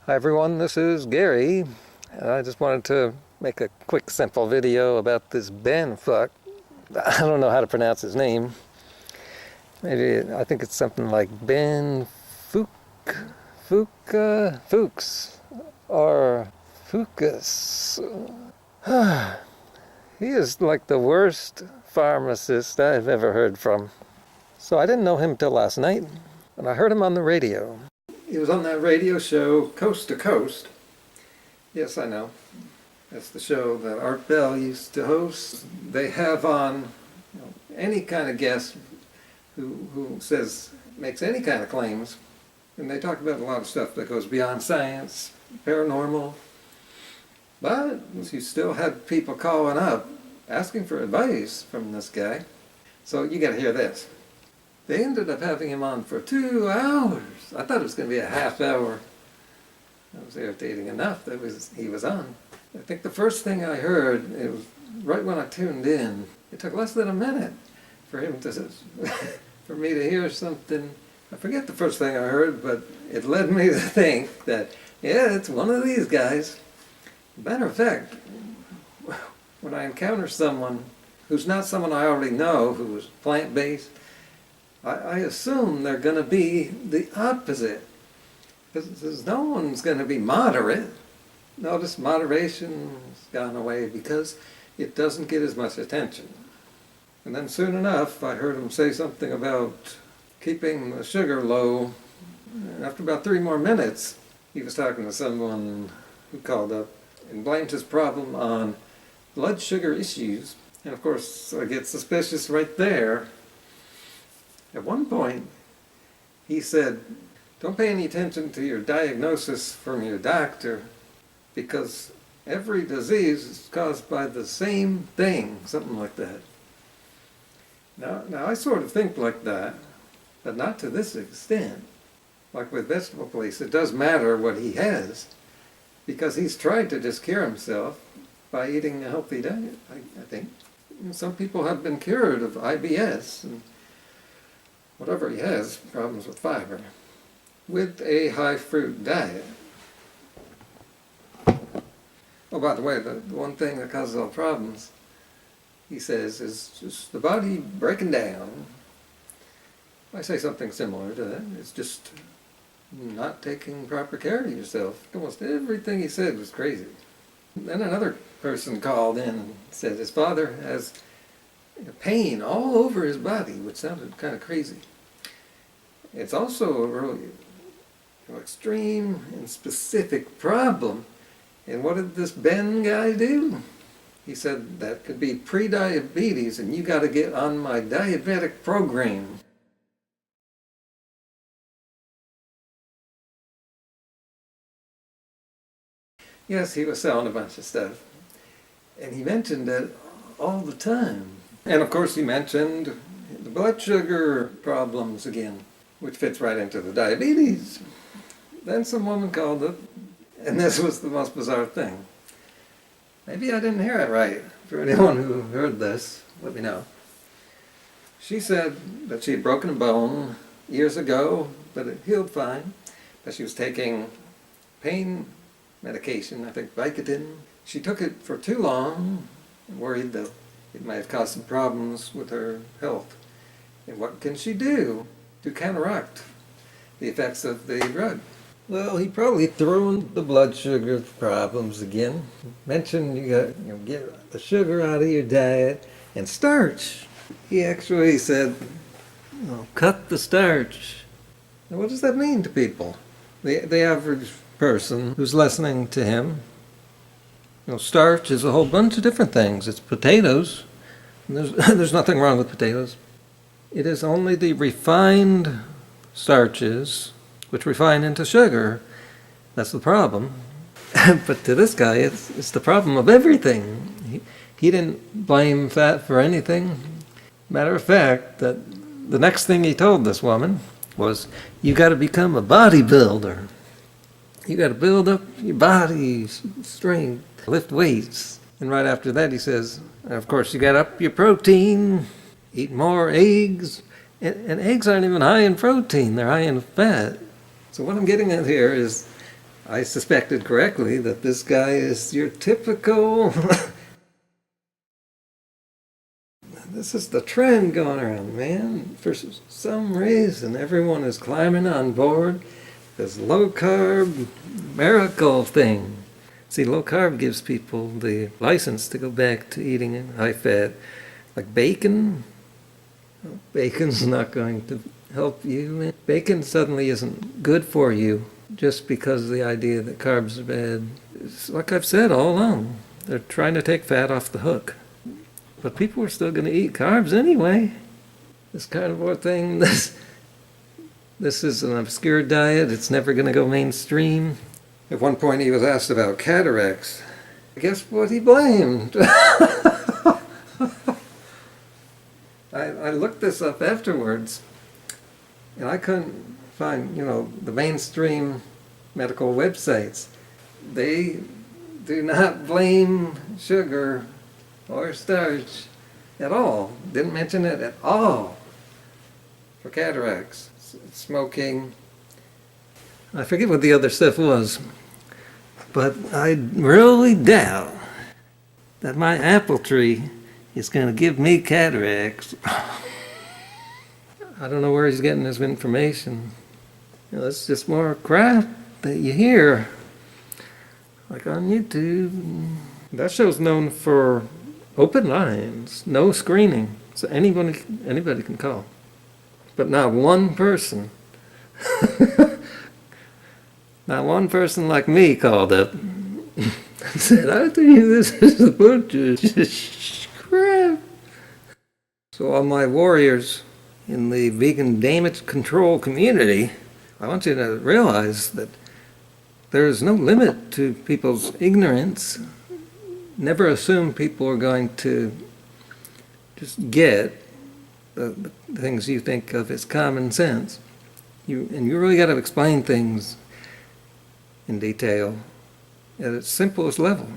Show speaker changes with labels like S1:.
S1: Hi everyone, this is Gary. I just wanted to make a quick simple video about this Ben Fuchs. I don't know how to pronounce his name. Maybe, I think it's something like Ben Fuchs, or Fuchs. He is like the worst pharmacist I've ever heard from. So I didn't know him till last night, and I heard him on the radio. He was on that radio show, Coast to Coast. Yes, I know. That's the show that Art Bell used to host. They have on any kind of guest who makes any kind of claims. And they talk about a lot of stuff that goes beyond science, paranormal. But you still had people calling up, asking for advice from this guy. So you got to hear this. They ended up having him on for 2 hours. I thought it was going to be a half hour. That was irritating enough that he was on. I think the first thing I heard, it was right when I tuned in. It took less than a minute for for me to hear something. I forget the first thing I heard, but it led me to think that, yeah, it's one of these guys. Matter of fact, when I encounter someone who's not someone I already know, who is plant-based, I assume they're going to be the opposite. Because no one's going to be moderate. Notice moderation's gone away because it doesn't get as much attention. And then soon enough, I heard him say something about keeping the sugar low. And after about 3 more minutes, he was talking to someone who called up and blamed his problem on blood sugar issues. And of course, I get suspicious right there. At one point, he said, don't pay any attention to your diagnosis from your doctor because every disease is caused by the same thing, something like that. Now I sort of think like that, but not to this extent. Like with Vegetable Police, it does matter what he has because he's tried to just cure himself by eating a healthy diet, I think. Some people have been cured of IBS and whatever he has, problems with fiber, with a high-fruit diet. Oh, by the way, the one thing that causes all problems, he says, is just the body breaking down. I say something similar to that. It's just not taking proper care of yourself. Almost everything he said was crazy. Then another person called in and said his father has pain all over his body, which sounded kind of crazy. It's also a really extreme and specific problem. And what did this Ben guy do? He said that could be pre-diabetes and you got to get on my diabetic program. Yes, he was selling a bunch of stuff. And he mentioned it all the time. And of course he mentioned the blood sugar problems again, which fits right into the diabetes. Then some woman called up, and this was the most bizarre thing. Maybe I didn't hear it right. For anyone who heard this, let me know. She said that she had broken a bone years ago, but it healed fine. That she was taking pain medication, I think Vicodin. She took it for too long, and worried that it might have caused some problems with her health. And what can she do to counteract the effects of the drug? Well, he probably threw in the blood sugar problems again. Mentioned you got get the sugar out of your diet and starch. He actually said, cut the starch. Now, what does that mean to people? The average person who's listening to him, starch is a whole bunch of different things. It's potatoes. And there's nothing wrong with potatoes. It is only the refined starches which refine into sugar. That's the problem. But to this guy, it's the problem of everything. He didn't blame fat for anything. Matter of fact, that the next thing he told this woman was, you got to become a bodybuilder. You got to build up your body strength, lift weights. And right after that he says, of course you got to up your protein, eat more eggs. And eggs aren't even high in protein, they're high in fat. So what I'm getting at here is I suspected correctly that this guy is your typical... This is the trend going around, man. For some reason, everyone is climbing on board this low-carb miracle thing. See, low-carb gives people the license to go back to eating high-fat. Like bacon. Well, bacon's not going to help you. Bacon suddenly isn't good for you just because of the idea that carbs are bad. It's like I've said all along. They're trying to take fat off the hook. But people are still going to eat carbs anyway. This carnivore thing, this is an obscure diet. It's never going to go mainstream. At one point he was asked about cataracts. Guess what he blamed? I looked this up afterwards, and I couldn't find, the mainstream medical websites. They do not blame sugar or starch at all. Didn't mention it at all for cataracts. Smoking. I forget what the other stuff was, but I really doubt that my apple tree is going to give me cataracts. I don't know where he's getting this information. It's just more crap that you hear, like on YouTube. That show's known for open lines, no screening, so anybody can call. But not one person, not one person like me called up and said, I think this is a bunch of crap. So all my warriors in the vegan damage control community, I want you to realize that there's no limit to people's ignorance. Never assume people are going to just get the things you think of as common sense. You really got to explain things in detail at its simplest level.